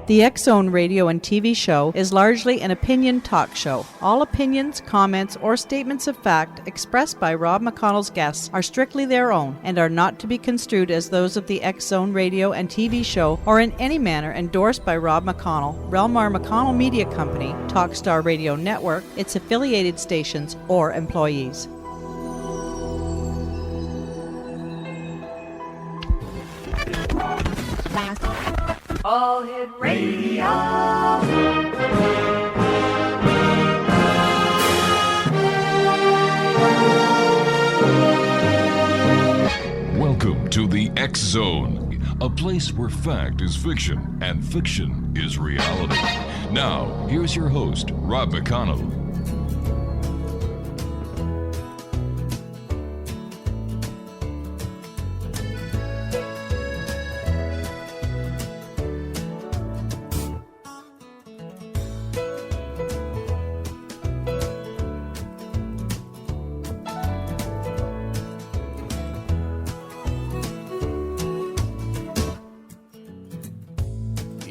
The X-Zone radio and TV show is largely an opinion talk show. All opinions, comments, or statements of fact expressed by Rob McConnell's guests are strictly their own and are not to be construed as those of the X-Zone radio and TV show or in any manner endorsed by Rob McConnell, REL-MAR McConnell Media Company, Talkstar Radio Network, its affiliated stations, or employees. All Hit Radio. Welcome to the X Zone, a place where fact is fiction and fiction is reality. Now, here's your host, Rob McConnell.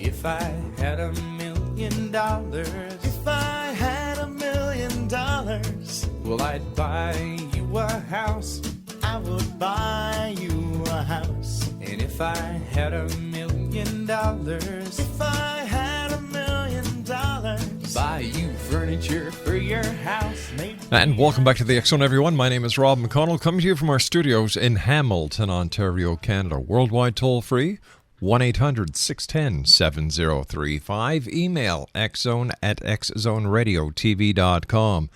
If I had $1 million, if I had $1 million, well, I'd buy you a house. I would buy you a house. And if I had $1 million, if I had $1 million, buy you furniture for your house. And welcome back to the X Zone, everyone. My name is Rob McConnell, coming to you from our studios in Hamilton, Ontario, Canada. Worldwide toll free. 1-800-610-7035. Email xzone@xzoneradiotv.com.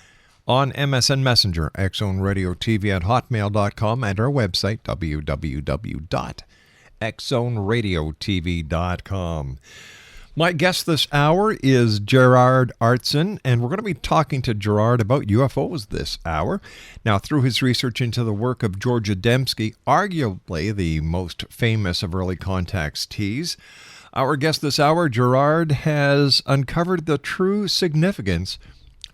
On MSN Messenger, xzoneradiotv@hotmail.com, and our website, www.xzoneradiotv.com. My guest this hour is GERARD AARTSEN, and we're going to be talking to GERARD about UFOs this hour. Now, through his research into the work of George Adamski, arguably the most famous of early contactees, our guest this hour, GERARD, has uncovered the true significance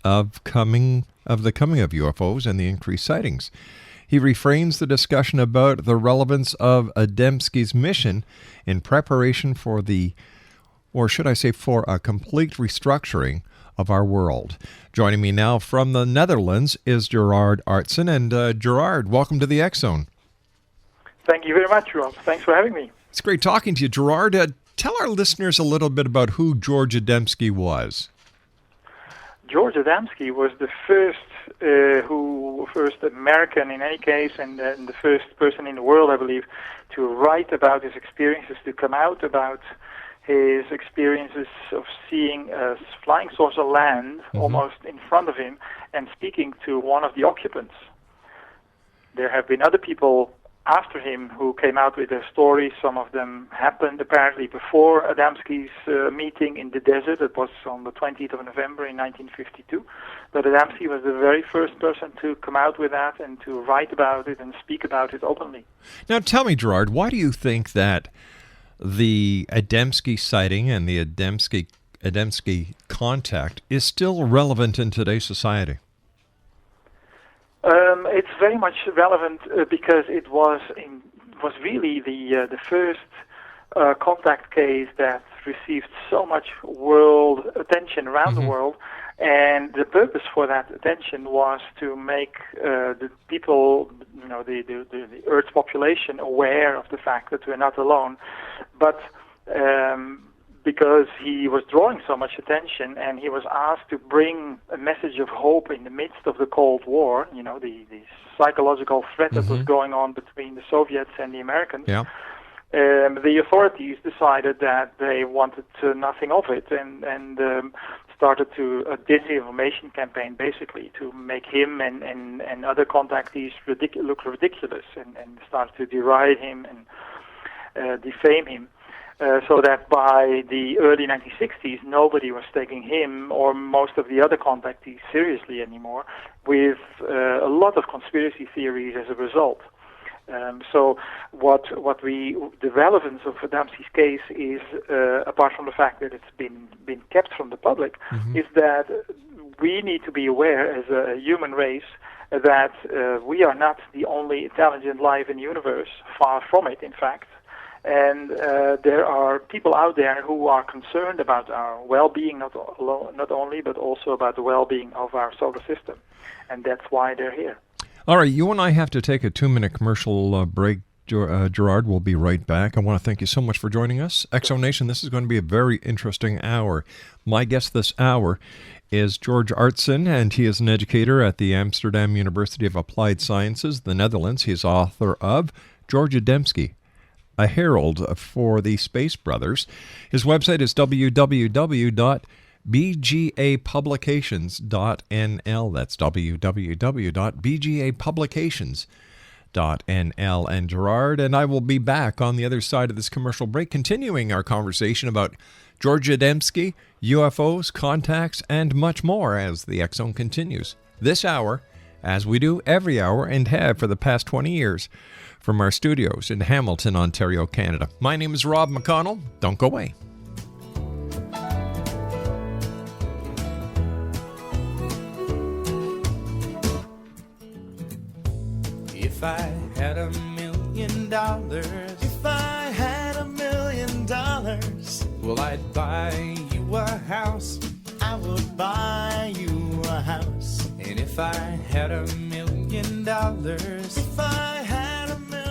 of the coming of UFOs and the increased sightings. He reframes the discussion about the relevance of Adamski's mission in preparation for for a complete restructuring of our world. Joining me now from the Netherlands is GERARD AARTSEN. And GERARD, welcome to the X Zone. Thank you very much, Rob. Thanks for having me. It's great talking to you, GERARD. Tell our listeners a little bit about who George Adamski was. George Adamski was the first American, in any case, and the first person in the world, I believe, to write about his experiences, to come out about his experiences of seeing a flying saucer land almost in front of him and speaking to one of the occupants. There have been other people after him who came out with their stories. Some of them happened apparently before Adamski's meeting in the desert. It was on the 20th of November in 1952. But Adamski was the very first person to come out with that and to write about it and speak about it openly. Now tell me, GERARD, why do you think that the Adamski sighting and the Adamski contact is still relevant in today's society? It's very much relevant because it was really the first contact case that received so much world attention around the world, and the purpose for that attention was to make the people, the Earth's population, aware of the fact that we're not alone. But because he was drawing so much attention, and he was asked to bring a message of hope in the midst of the Cold War, the psychological threat that was going on between the Soviets and the Americans, the authorities decided that they wanted nothing of it, and started a disinformation campaign, basically, to make him and other contactees look ridiculous, and started to deride him and defame him. So that by the early 1960s, nobody was taking him or most of the other contactees seriously anymore, with a lot of conspiracy theories as a result. So the relevance of Adamski's case is, apart from the fact that it's been kept from the public, is that we need to be aware as a human race that we are not the only intelligent life in the universe, far from it, in fact. And there are people out there who are concerned about our well-being, not only, but also about the well-being of our solar system. And that's why they're here. All right, you and I have to take a 2-minute commercial break. Gerard, we'll be right back. I want to thank you so much for joining us. Exonation, this is going to be a very interesting hour. My guest this hour is George AARTSEN, and he is an educator at the Amsterdam University of Applied Sciences, the Netherlands. He is author of George Adamski, a herald for the Space Brothers. His website is www.bgapublications.nl. That's www.bgapublications.nl. And Gerard and I will be back on the other side of this commercial break, continuing our conversation about George Adamski, UFOs, contacts, and much more as the X Zone continues. This hour, as we do every hour and have for the past 20 years, from our studios in Hamilton, Ontario, Canada. My name is Rob McConnell. Don't go away. If I had $1 million, if I had $1 million, well, I'd buy you a house. I would buy you a house. And if I had $1 million, if I had $1 million.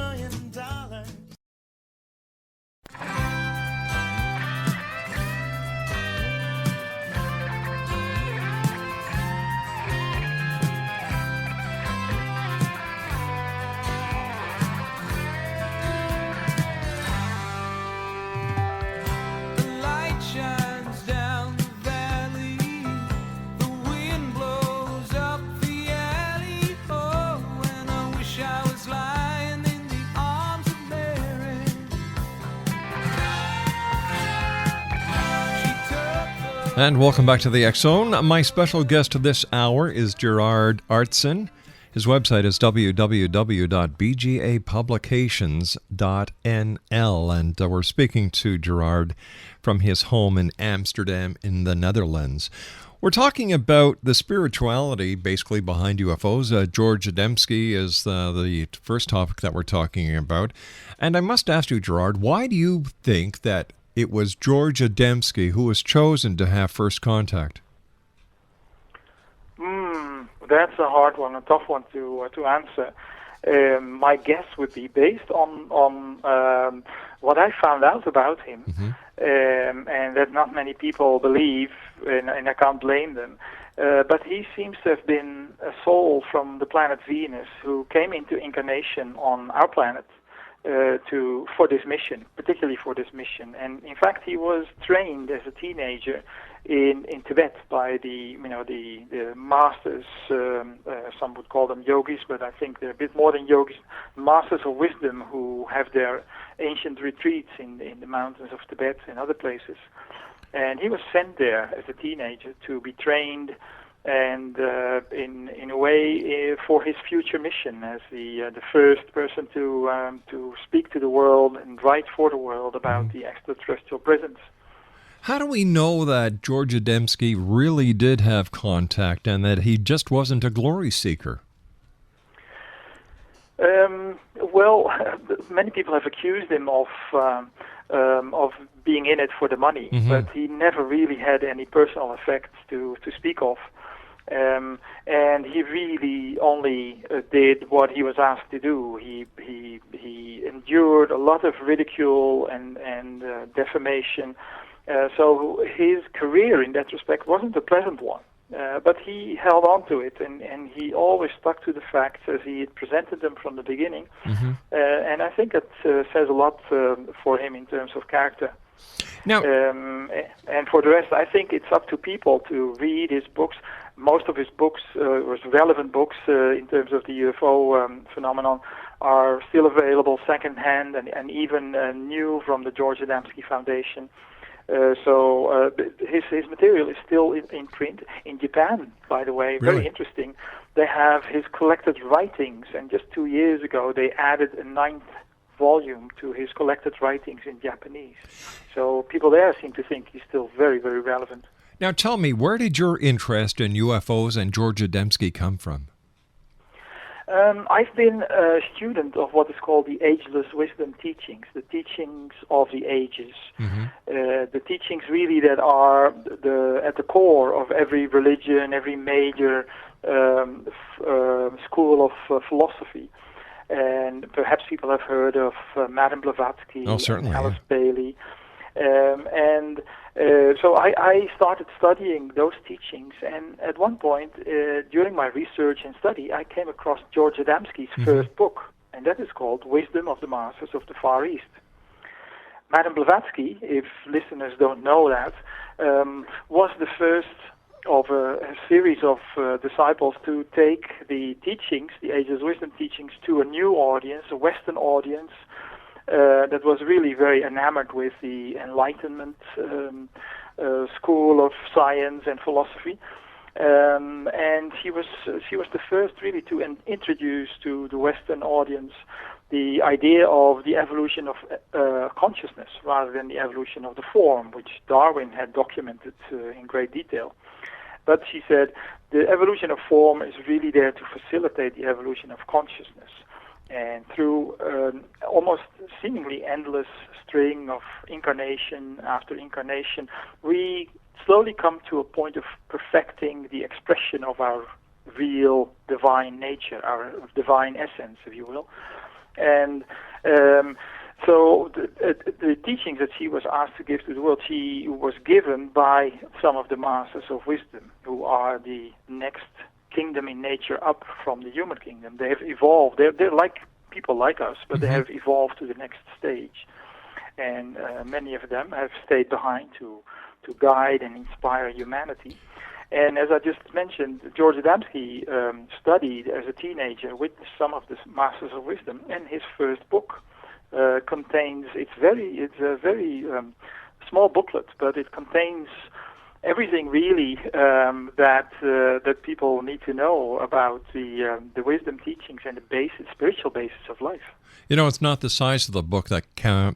And welcome back to the X Zone. My special guest this hour is Gerard AARTSEN. His website is www.bgapublications.nl. And we're speaking to Gerard from his home in Amsterdam in the Netherlands. We're talking about the spirituality basically behind UFOs. George Adamski is the first topic that we're talking about. And I must ask you, Gerard, why do you think that it was George Adamski who was chosen to have first contact? That's a hard one, a tough one to answer. My guess would be based on what I found out about him, and that not many people believe, and I can't blame them. But he seems to have been a soul from the planet Venus who came into incarnation on our planet. For this mission, particularly for this mission, and in fact, he was trained as a teenager in Tibet by the masters. Some would call them yogis, but I think they're a bit more than yogis. Masters of wisdom who have their ancient retreats in the mountains of Tibet and other places. And he was sent there as a teenager to be trained and in a way for his future mission as the first person to speak to the world and write for the world about the extraterrestrial presence. How do we know that George Adamski really did have contact and that he just wasn't a glory seeker? Well, many people have accused him of being in it for the money, but he never really had any personal effects to speak of. And he really only did what he was asked to do. He endured a lot of ridicule and defamation. So his career in that respect wasn't a pleasant one. But he held on to it, and he always stuck to the facts as he had presented them from the beginning. And I think it says a lot for him in terms of character. Now, and for the rest, I think it's up to people to read his books. Most of his books, or relevant books in terms of the UFO phenomenon, are still available secondhand and even new from the George Adamski Foundation. So his material is still in print. In Japan, by the way, very interesting. They have his collected writings, and just 2 years ago they added a 9th volume to his collected writings in Japanese. So people there seem to think he's still very, very relevant. Now tell me, where did your interest in UFOs and George Adamski come from? I've been a student of what is called the ageless wisdom teachings, the teachings of the ages. The teachings really that are at the core of every religion, every major school of philosophy. And perhaps people have heard of Madame Blavatsky, and Alice Bailey. So I started studying those teachings, and at one point during my research and study, I came across George Adamski's first book, and that is called Wisdom of the Masters of the Far East. Madame Blavatsky, if listeners don't know that, was the first of a series of disciples to take the teachings, the Ageless Wisdom teachings, to a new audience, a Western audience, that was really very enamored with the Enlightenment school of science and philosophy. And she was the first really to introduce to the Western audience the idea of the evolution of consciousness rather than the evolution of the form, which Darwin had documented in great detail. But she said the evolution of form is really there to facilitate the evolution of consciousness. And through almost seemingly endless string of incarnation after incarnation, we slowly come to a point of perfecting the expression of our real divine nature, our divine essence, if you will. And so the teachings that she was asked to give to the world, she was given by some of the masters of wisdom, who are the next kingdom in nature up from the human kingdom. They have evolved. They're like people like us, but they have evolved to the next stage. And many of them have stayed behind to guide and inspire humanity. And as I just mentioned, George Adamski studied as a teenager with some of the Masters of Wisdom, and his first book contains, it's a very small booklet, but it contains everything really that people need to know about the wisdom teachings and the spiritual basis of life. You know, it's not the size of the book that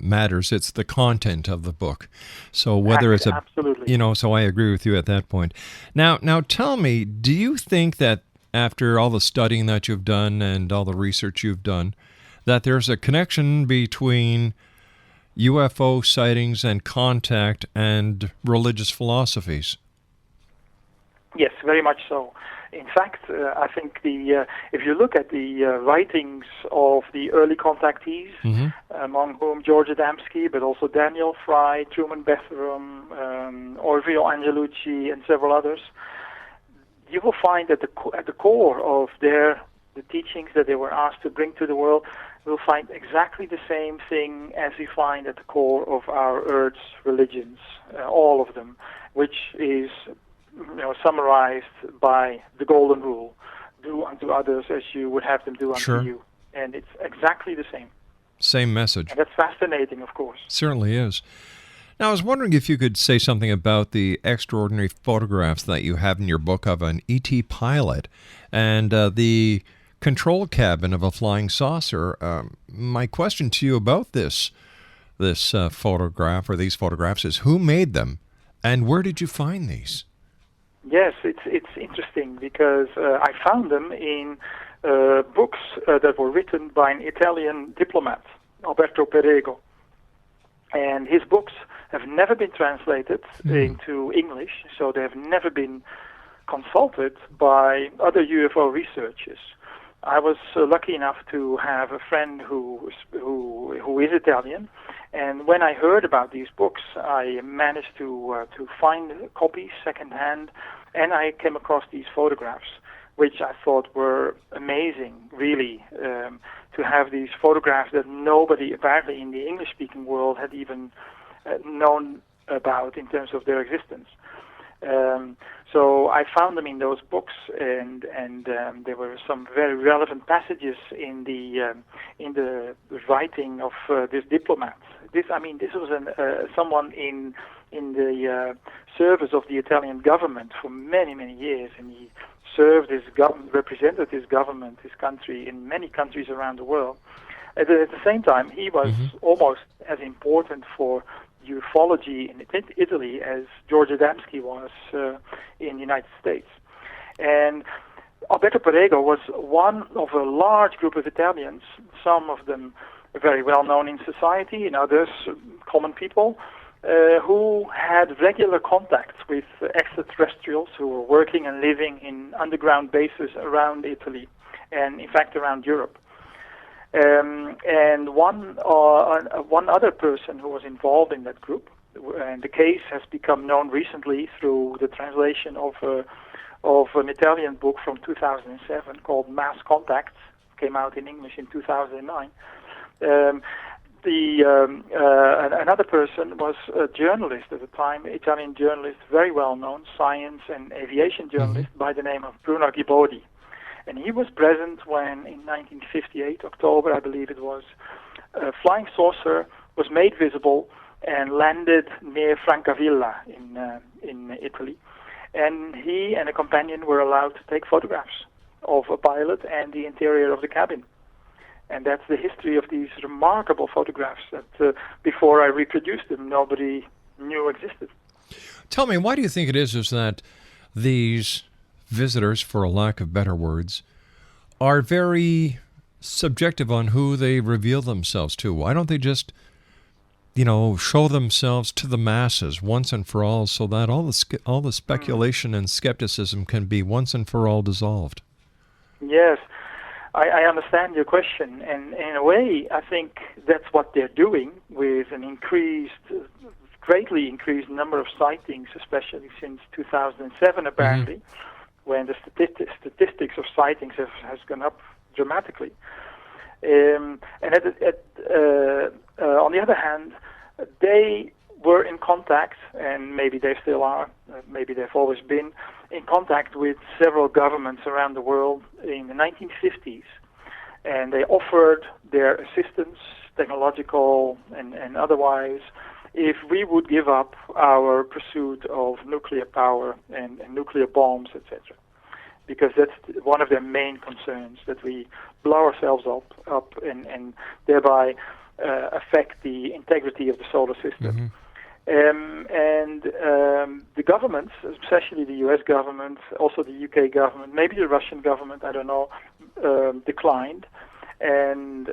matters; it's the content of the book. So whether it's absolutely, so I agree with you at that point. Now, tell me, do you think that after all the studying that you've done and all the research you've done, that there's a connection between UFO sightings and contact and religious philosophies? Yes, very much so. In fact, I think if you look at the writings of the early contactees, among whom George Adamski, but also Daniel Fry, Truman Bethurum, Orville Angelucci, and several others, you will find that at the core of the teachings that they were asked to bring to the world, we'll find exactly the same thing as we find at the core of our Earth's religions, all of them, which is summarized by the Golden Rule: do unto others as you would have them do unto you. And it's exactly the same. Same message. And that's fascinating, of course. Certainly is. Now, I was wondering if you could say something about the extraordinary photographs that you have in your book of an E.T. pilot and the control cabin of a flying saucer. My question to you about this photograph or these photographs is, who made them, and where did you find these? Yes, it's interesting because I found them in books that were written by an Italian diplomat, Alberto Perego. And his books have never been translated into English, so they have never been consulted by other UFO researchers. I was lucky enough to have a friend who is Italian, and when I heard about these books, I managed to find copies secondhand, and I came across these photographs, which I thought were amazing, really, to have these photographs that nobody apparently in the English-speaking world had even known about in terms of their existence. So I found them in those books, and there were some very relevant passages in the writing of this diplomat. This was someone in the service of the Italian government for many years, and he served represented his government, his country, in many countries around the world. At the same time, he was almost as important for ufology in Italy as George Adamski was in the United States. And Alberto Perego was one of a large group of Italians, some of them very well known in society, and others common people, who had regular contacts with extraterrestrials who were working and living in underground bases around Italy and, in fact, around Europe. And one other person who was involved in that group, and the case has become known recently through the translation of an Italian book from 2007 called Mass Contacts, came out in English in 2009. Another person was a journalist at the time, Italian journalist, very well known, science and aviation journalist by the name of Bruno Ghibodi. And he was present when, in 1958, October, I believe it was, a flying saucer was made visible and landed near Francavilla in Italy. And he and a companion were allowed to take photographs of a pilot and the interior of the cabin. And that's the history of these remarkable photographs that, before I reproduced them, nobody knew existed. Tell me, why do you think it is that these visitors, for a lack of better words, are very subjective on who they reveal themselves to? Why don't they just, show themselves to the masses once and for all, so that all the speculation and skepticism can be once and for all dissolved? Yes. I understand your question, and in a way, I think that's what they're doing with an greatly increased number of sightings, especially since 2007, apparently, when the statistics of sightings has gone up dramatically. And on the other hand, they were in contact, and maybe they still are, maybe they've always been, in contact with several governments around the world in the 1950s. And they offered their assistance, technological and otherwise, if we would give up our pursuit of nuclear power and nuclear bombs, etc. Because that's one of their main concerns, that we blow ourselves up and thereby affect the integrity of the solar system. The governments, especially the US government, also the UK government, maybe the Russian government, I don't know, declined. And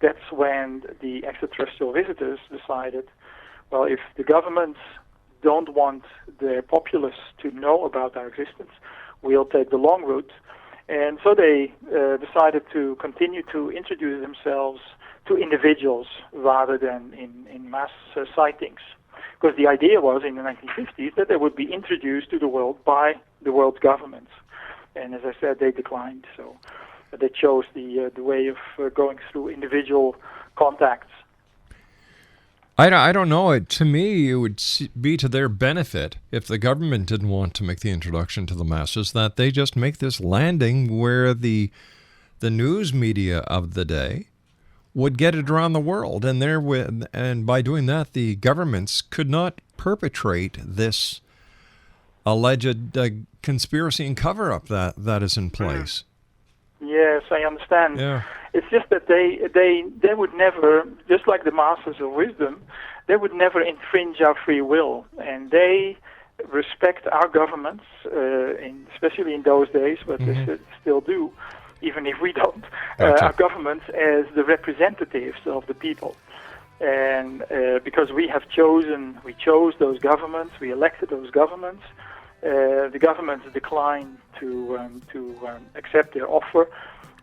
that's when the extraterrestrial visitors decided, well, if the governments don't want their populace to know about our existence, we'll take the long route. And so they decided to continue to introduce themselves to individuals rather than in mass sightings. Because the idea was in the 1950s that they would be introduced to the world by the world's governments. And as I said, they declined. So they chose the way of going through individual contacts. I don't know. To me, it would be to their benefit if the government didn't want to make the introduction to the masses, that they just make this landing where the news media of the day would get it around the world. And by doing that, the governments could not perpetrate this alleged conspiracy and cover-up that is in place. Yes, I understand. Yeah. It's just that they would never, just like the masters of wisdom, they would never infringe our free will, and they respect our governments, especially in those days, but they still do, even if we don't. Our governments as the representatives of the people, and because we chose those governments, we elected those governments. The governments declined to accept their offer.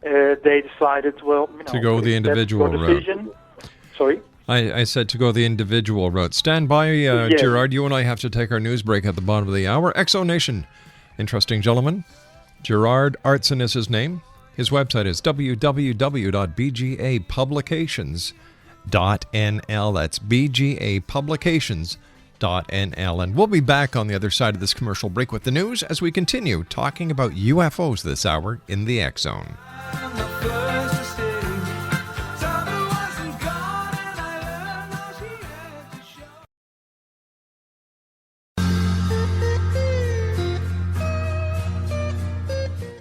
They decided, to go the individual route. Sorry? I said to go the individual route. Stand by, yes. Gerard. You and I have to take our news break at the bottom of the hour. Exo Nation. Interesting gentleman. Gerard AARTSEN is his name. His website is www.bgapublications.nl. That's bgapublications.nl. And we'll be back on the other side of this commercial break with the news as we continue talking about UFOs this hour in the X Zone.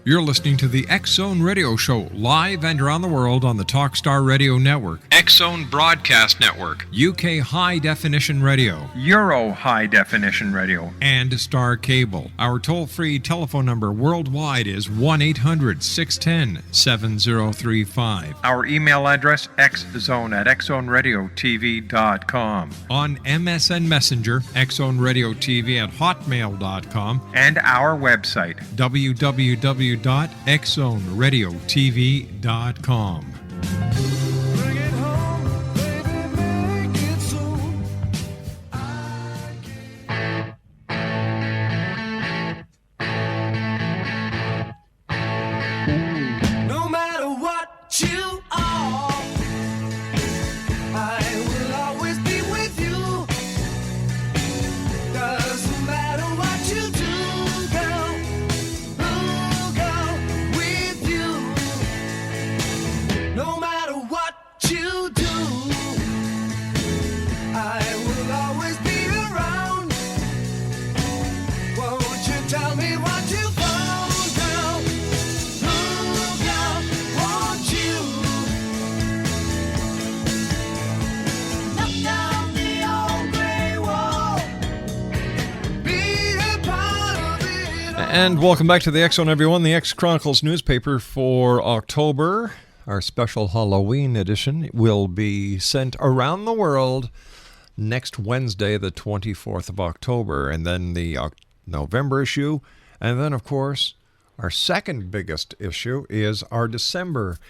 You're listening to the X-Zone Radio Show, live and around the world on the Talkstar Radio Network, X-Zone Broadcast Network, UK High Definition Radio, Euro High Definition Radio, and Star Cable. Our toll-free telephone number worldwide is 1-800-610-7035. Our email address, xzone@xzoneradiotv.com. On MSN Messenger, xzoneradiotv@hotmail.com, and our website, www.xzoneradiotv.com. Bring it home, baby, make it soon. No matter what you are, I will always be with you. Doesn't matter what you do, girl. Ooh, girl, with you. No matter what you do, I will always be around. Won't you tell me what you found, girl? Ooh, girl, won't you? Knock down the old gray wall. Be a part of it all. And welcome back to the X-Zone, everyone. The X Chronicles newspaper for October. Our special Halloween edition will be sent around the world next Wednesday, the 24th of October, and then the November issue. And then, of course, our second biggest issue is our December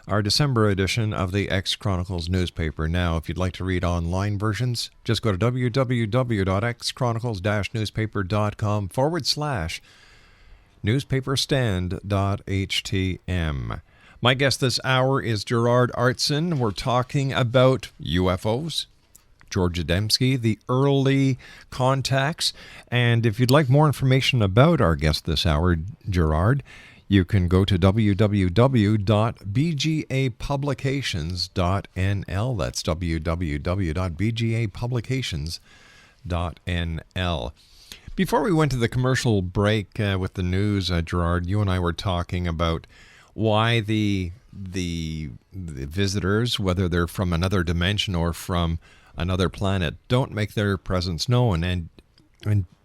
edition of the X Chronicles newspaper. Now, if you'd like to read online versions, just go to www.xchronicles-newspaper.com/newspaperstand.htm. My guest this hour is Gerard AARTSEN. We're talking about UFOs, George Adamski, the early contacts. And if you'd like more information about our guest this hour, Gerard, you can go to www.bgapublications.nl. That's www.bgapublications.nl. Before we went to the commercial break with the news, Gerard, you and I were talking about why the visitors, whether they're from another dimension or from another planet, don't make their presence known. And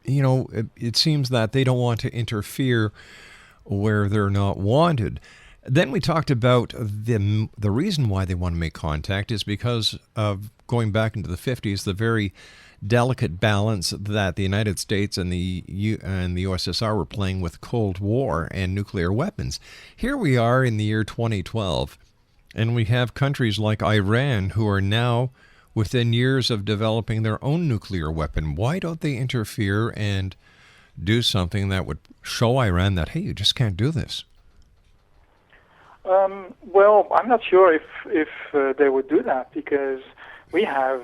you know, it seems that they don't want to interfere where they're not wanted. Then we talked about the reason why they want to make contact is because of, going back into the 50s, the very delicate balance that the United States and the USSR were playing with Cold War and nuclear weapons. Here we are in the year 2012, and we have countries like Iran who are now within years of developing their own nuclear weapon. Why don't they interfere and do something that would show Iran that, hey, you just can't do this? Well, I'm not sure if they would do that, because we have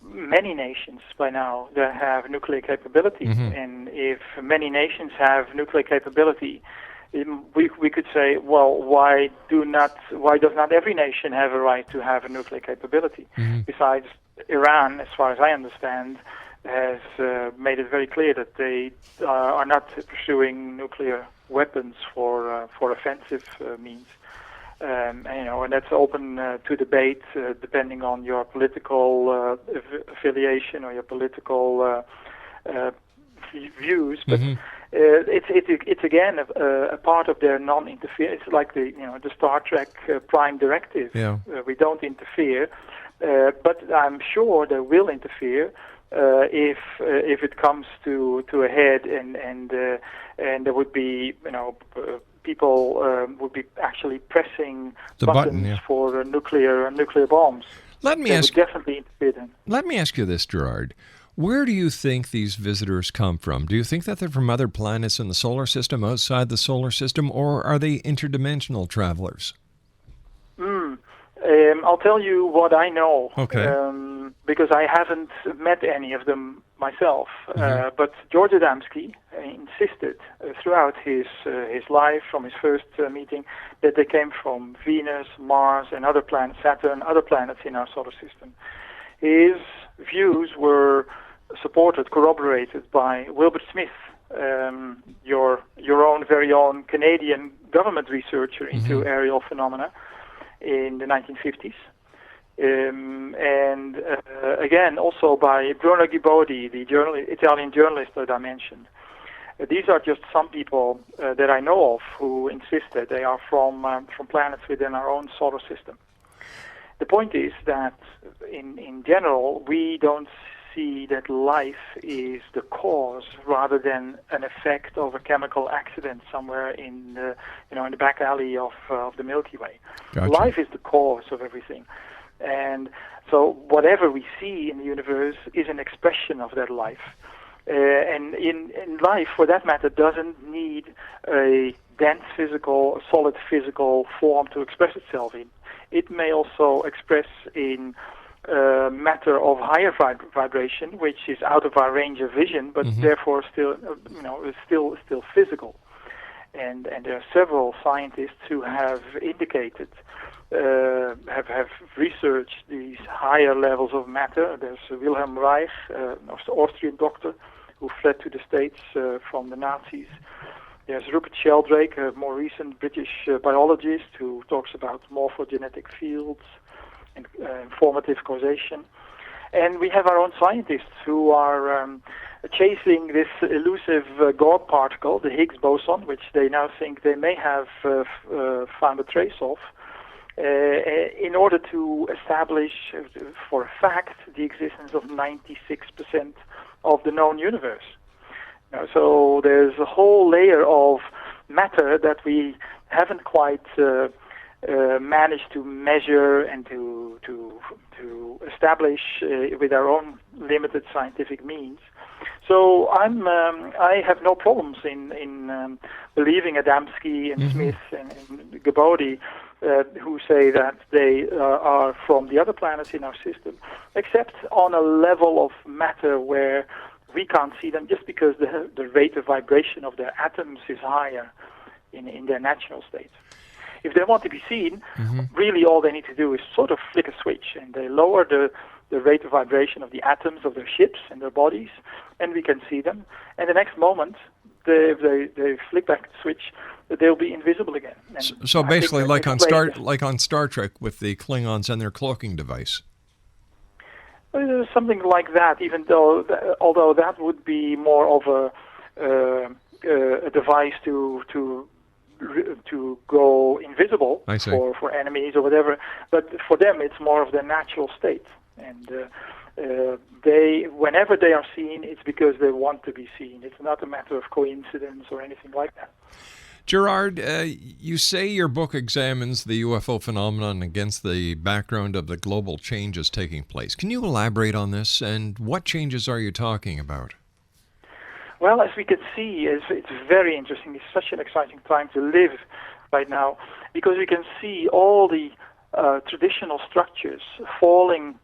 many nations by now that have nuclear capability. Mm-hmm. And if many nations have nuclear capability, we could say, well, why does not every nation have a right to have a nuclear capability? Mm-hmm. Besides, Iran, as far as I understand, has made it very clear that they are not pursuing nuclear weapons for offensive means. And that's open to debate, depending on your political affiliation or your political views. But it's again a part of their non-interference. It's like the Star Trek Prime Directive. Yeah. We don't interfere, but I'm sure they will interfere if it comes to a head, and there would be people would be actually pressing the buttons button, for nuclear bombs. Let me They ask. would definitely interfere then. Let me ask you this, Gerard. Where do you think these visitors come from? Do you think that they're from other planets in the solar system, outside the solar system, or are they interdimensional travelers? I'll tell you what I know. Okay. Because I haven't met any of them myself. But George Adamski insisted throughout his life, from his first meeting, that they came from Venus, Mars, and other planets, Saturn, other planets in our solar system. His views were corroborated by Wilbur Smith, your own very own Canadian government researcher into aerial phenomena in the 1950s. Again, also by Bruno Ghibodi, the Italian journalist that I mentioned. These are just some people that I know of who insist that they are from planets within our own solar system. The point is that in general, we don't see that life is the cause rather than an effect of a chemical accident somewhere in the back alley of the Milky Way. Gotcha. Life is the cause of everything. And so whatever we see in the universe is an expression of that life. And in life, for that matter, doesn't need a dense physical, solid physical form to express itself in. It may also express in matter of higher vibration, which is out of our range of vision, but therefore still, is still physical. And there are several scientists who have indicated, have researched these higher levels of matter. There's Wilhelm Reich, an Austrian doctor who fled to the States from the Nazis. There's Rupert Sheldrake, a more recent British biologist who talks about morphogenetic fields and informative causation. And we have our own scientists who are chasing this elusive God particle, the Higgs boson, which they now think they may have found a trace of, in order to establish for a fact the existence of 96% of the known universe. So there's a whole layer of matter that we haven't quite managed to measure and to establish with our own limited scientific means. So I have no problems in believing Adamski and Smith and Ghibodi, who say that they are from the other planets in our system, except on a level of matter where we can't see them, just because the rate of vibration of their atoms is higher in their natural state. If they want to be seen, really all they need to do is sort of flick a switch, and they lower the rate of vibration of the atoms of their ships and their bodies, and we can see them. And the next moment, they flick back the switch, they'll be invisible again. So basically, like on Star Trek with the Klingons and their cloaking device. Something like that, even though, although that would be more of a device to go invisible for enemies or whatever. But for them, it's more of their natural state, and whenever they are seen, it's because they want to be seen. It's not a matter of coincidence or anything like that. Gerard, you say your book examines the UFO phenomenon against the background of the global changes taking place. Can you elaborate on this, and what changes are you talking about? Well, as we can see, it's very interesting. It's such an exciting time to live right now, because we can see all the traditional structures falling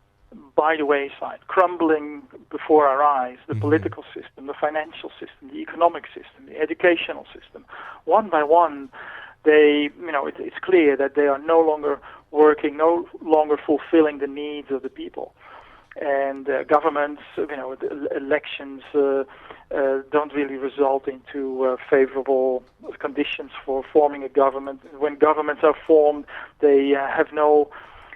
by the wayside, crumbling before our eyes, the political system, the financial system, the economic system, the educational system. One by one, it's clear that they are no longer working, no longer fulfilling the needs of the people. And governments, elections don't really result into favorable conditions for forming a government. When governments are formed, they have no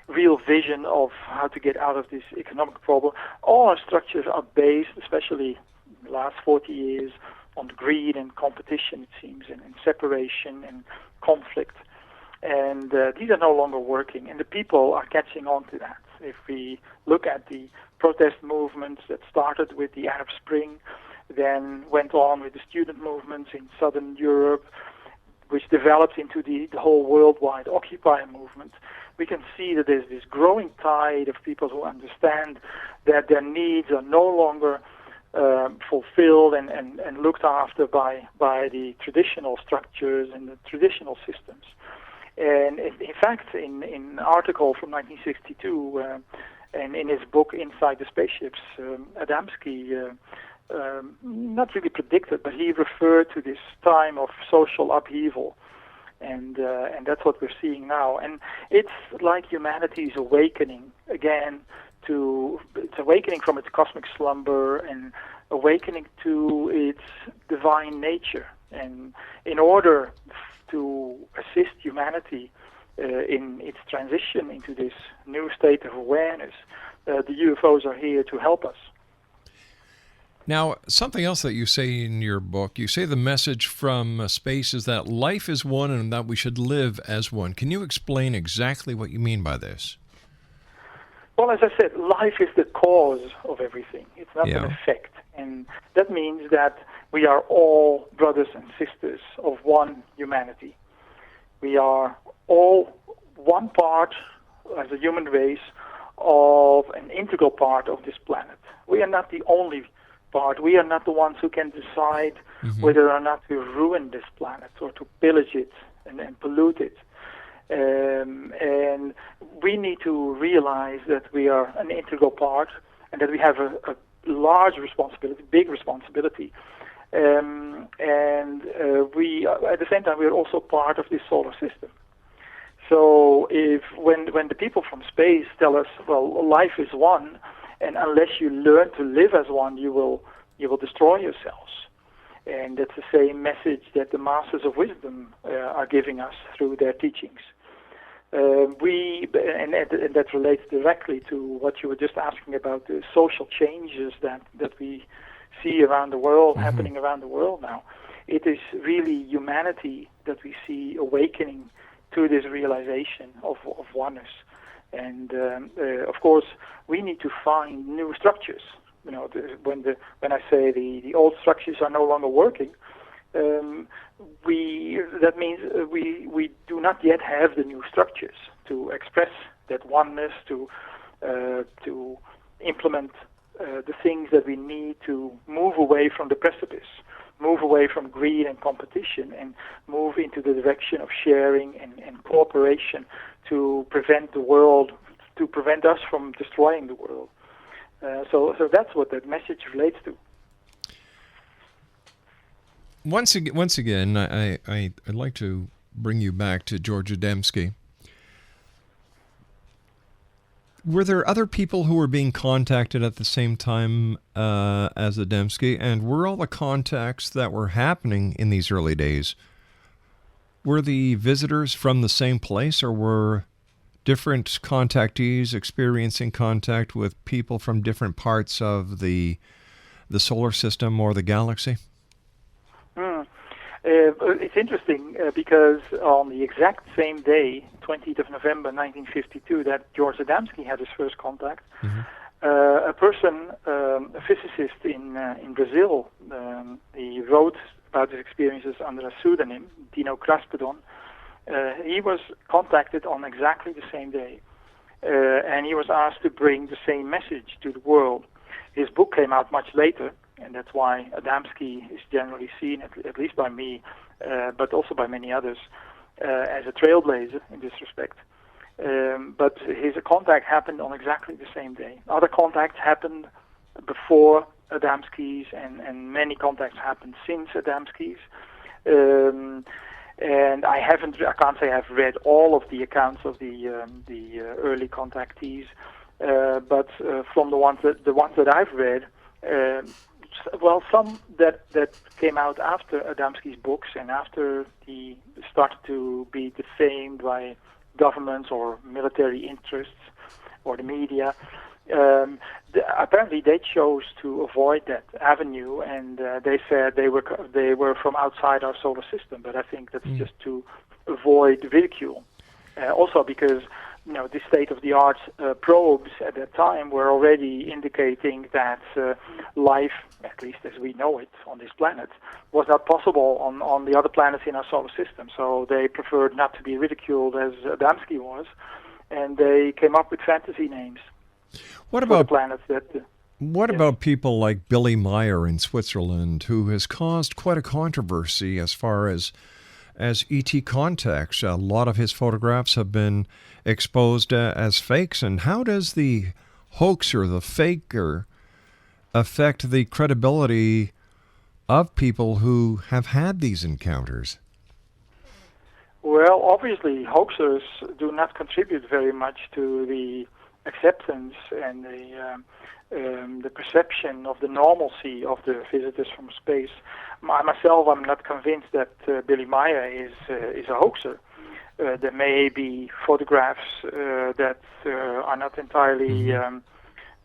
real vision of how to get out of this economic problem. All our structures are based, especially in the last 40 years, on greed and competition, it seems, and separation and conflict. And these are no longer working, and the people are catching on to that. If we look at the protest movements that started with the Arab Spring, then went on with the student movements in Southern Europe, which developed into the whole worldwide Occupy movement, we can see that there's this growing tide of people who understand that their needs are no longer fulfilled and looked after by the traditional structures and the traditional systems. And in fact, in an article from 1962, and in his book Inside the Spaceships, Adamski not really predicted, but he referred to this time of social upheaval. And that's what we're seeing now. And it's like humanity is awakening again it's awakening from its cosmic slumber and awakening to its divine nature. And in order to assist humanity in its transition into this new state of awareness, the UFOs are here to help us. Now, something else that you say in your book, you say the message from space is that life is one and that we should live as one. Can you explain exactly what you mean by this? Well, as I said, life is the cause of everything. It's not an effect. And that means that we are all brothers and sisters of one humanity. We are all one part, as a human race, of an integral part of this planet. We are not the only part. We are not the ones who can decide whether or not to ruin this planet or to pillage it and pollute it. And we need to realize that we are an integral part and that we have a large responsibility, big responsibility. We, at the same time, we are also part of this solar system. So when the people from space tell us, well, life is one, and unless you learn to live as one, you will destroy yourselves. And that's the same message that the Masters of Wisdom are giving us through their teachings. And that relates directly to what you were just asking about, the social changes that we see around the world, happening around the world now. It is really humanity that we see awakening to this realization of oneness. And of course, we need to find new structures. You know, when I say the old structures are no longer working, that means we do not yet have the new structures to express that oneness, to implement the things that we need to move away from the precipice, move away from greed and competition, and move into the direction of sharing and cooperation to prevent the world, to prevent us from destroying the world. So that's what that message relates to. Once again, I'd like to bring you back to George Adamski. Were there other people who were being contacted at the same time as Adamski, and were all the contacts that were happening in these early days, were the visitors from the same place, or were different contactees experiencing contact with people from different parts of the solar system or the galaxy? It's interesting because on the exact same day, 20th of November 1952, that George Adamski had his first contact, a person, a physicist in Brazil, he wrote about his experiences under a pseudonym, Dino Kraspedon. He was contacted on exactly the same day, and he was asked to bring the same message to the world. His book came out much later, and that's why Adamski is generally seen, at least by me, but also by many others, as a trailblazer in this respect. But his contact happened on exactly the same day. Other contacts happened before Adamski's, and many contacts happened since Adamski's. And I can't say I've read all of the accounts of the early contactees, but from the ones that I've read, some that came out after Adamski's books and after he started to be defamed by governments or military interests or the media. Apparently, they chose to avoid that avenue, and they said they were from outside our solar system. But I think that's just to avoid ridicule. Also, because the state-of-the-art probes at that time were already indicating that life, at least as we know it on this planet, was not possible on the other planets in our solar system. So they preferred not to be ridiculed as Adamski was, and they came up with fantasy names. What about planets that? What about people like Billy Meyer in Switzerland, who has caused quite a controversy as far as ET contacts? A lot of his photographs have been exposed as fakes. And how does the hoaxer, the faker, affect the credibility of people who have had these encounters? Well, obviously, hoaxers do not contribute very much to the acceptance and the perception of the normalcy of the visitors from space. Myself, I'm not convinced that Billy Meier is a hoaxer. There may be photographs that are not entirely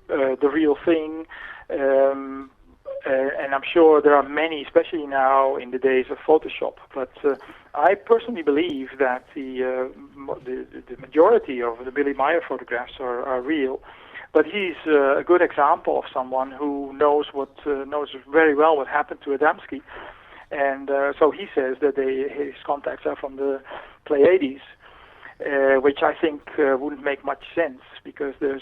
the real thing, and I'm sure there are many, especially now in the days of Photoshop. But I personally believe that the majority of the Billy Meier photographs are real. But he's a good example of someone who knows very well what happened to Adamski, and so he says that his contacts are from the Pleiades, which I think wouldn't make much sense because there's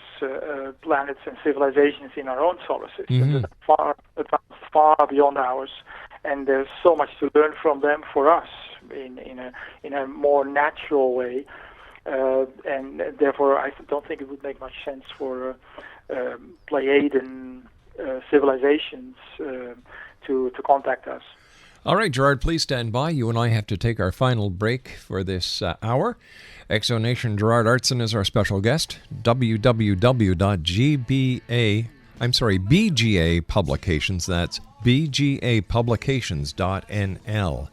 planets and civilizations in our own solar system that are far beyond ours, and there's so much to learn from them for us in a more natural way. And therefore, I don't think it would make much sense for Pleiadian civilizations to contact us. All right, Gerard, please stand by. You and I have to take our final break for this hour. Exonation Gerard AARTSEN is our special guest. BGA Publications. That's bgapublications.nl.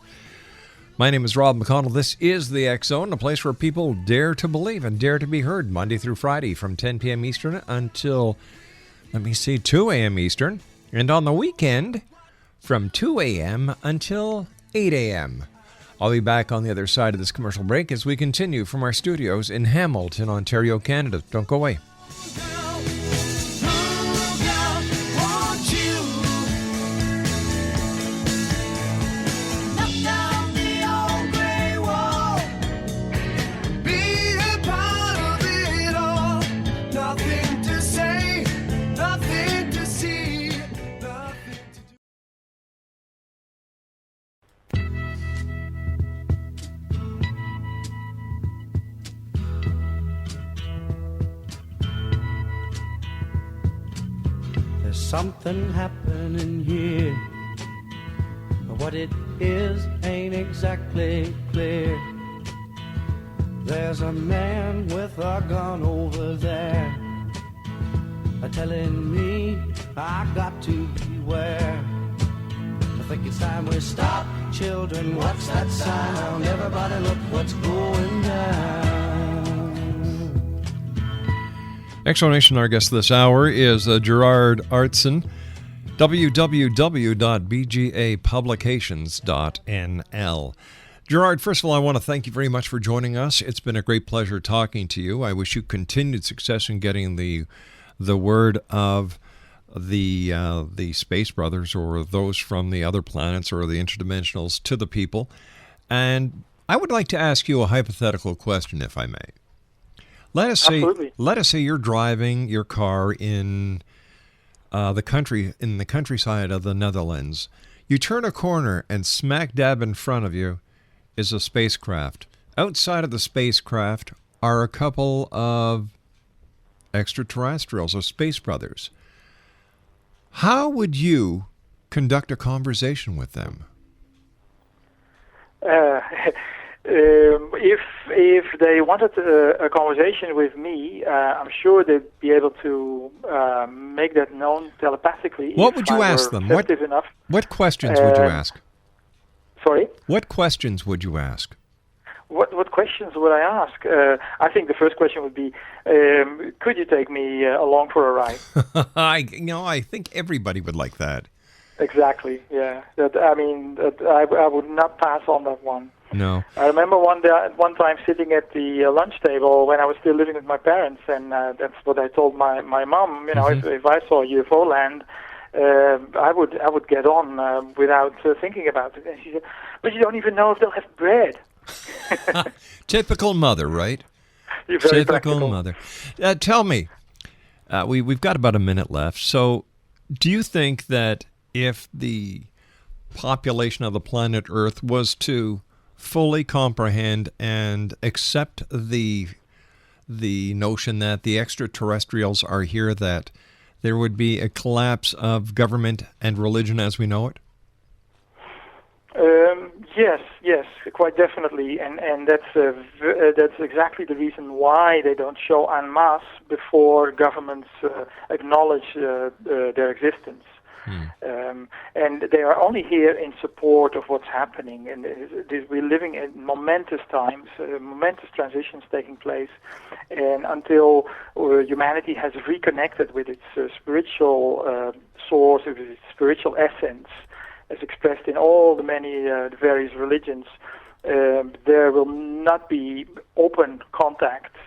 My name is Rob McConnell. This is the X Zone, a place where people dare to believe and dare to be heard, Monday through Friday from 10 p.m. Eastern until, 2 a.m. Eastern, and on the weekend from 2 a.m. until 8 a.m. I'll be back on the other side of this commercial break as we continue from our studios in Hamilton, Ontario, Canada. Don't go away. Something happening here. What it is ain't exactly clear. There's a man with a gun over there, telling me I got to beware. I think it's time we stop, children. What's that sound? Everybody look what's going down. Exonation, our guest this hour is Gerard AARTSEN, www.bgapublications.nl. Gerard, first of all, I want to thank you very much for joining us. It's been a great pleasure talking to you. I wish you continued success in getting the word of the Space Brothers or those from the other planets or the interdimensionals to the people. And I would like to ask you a hypothetical question, if I may. Let us say you're driving your car in the countryside of the Netherlands. You turn a corner and smack dab in front of you is a spacecraft. Outside of the spacecraft are a couple of extraterrestrials or space brothers. How would you conduct a conversation with them? If they wanted a conversation with me, I'm sure they'd be able to make that known telepathically. What would you ask them? What questions would you ask? Sorry? What questions would you ask? What questions would I ask? I think the first question would be, could you take me along for a ride? I think everybody would like that. Exactly, yeah. I would not pass on that one. No. I remember one time sitting at the lunch table when I was still living with my parents, and that's what I told my mom. If I saw UFO land, I would get on without thinking about it. And she said, "But you don't even know if they'll have bread." Typical mother, right? You're very Typical practical. mother. Tell me, we've got about a minute left. So, do you think that if the population of the planet Earth was to fully comprehend and accept the notion that the extraterrestrials are here, that there would be a collapse of government and religion as we know it? Yes, quite definitely, and that's exactly the reason why they don't show en masse before governments acknowledge their existence. And they are only here in support of what's happening, and we're living in momentous times, momentous transitions taking place, and until humanity has reconnected with its spiritual source, with its spiritual essence, as expressed in all the many various religions, there will not be open contact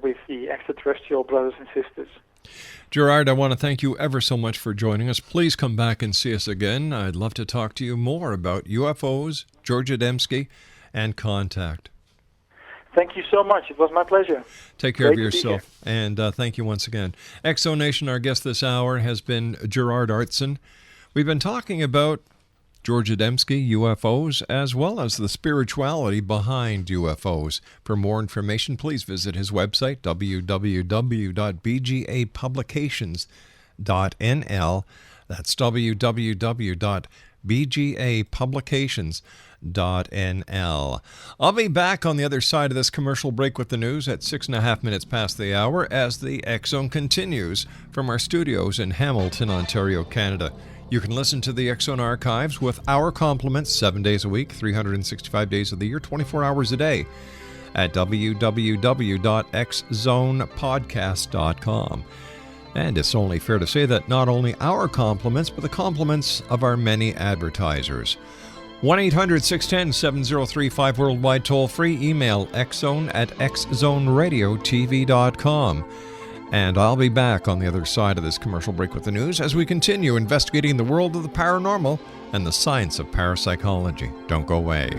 with the extraterrestrial brothers and sisters. Gerard, I want to thank you ever so much for joining us. Please come back and see us again. I'd love to talk to you more about UFOs, Georgia Dembski, and contact. Thank you so much. It was my pleasure. Take care of yourself, and thank you once again. Exonation, our guest this hour has been Gerard AARTSEN. We've been talking about Georgia Dembski, UFOs, as well as the spirituality behind UFOs. For more information, please visit his website, www.bgapublications.nl. That's www.bgapublications.nl. I'll be back on the other side of this commercial break with the news at 6.5 minutes past the hour as the X Zone continues from our studios in Hamilton, Ontario, Canada. You can listen to the X Zone archives with our compliments 7 days a week, 365 days of the year, 24 hours a day at www.xzonepodcast.com. And it's only fair to say that not only our compliments, but the compliments of our many advertisers. 1-800-610-7035 worldwide toll-free. Email xzone@xzoneradiotv.com. And I'll be back on the other side of this commercial break with the news as we continue investigating the world of the paranormal and the science of parapsychology. Don't go away.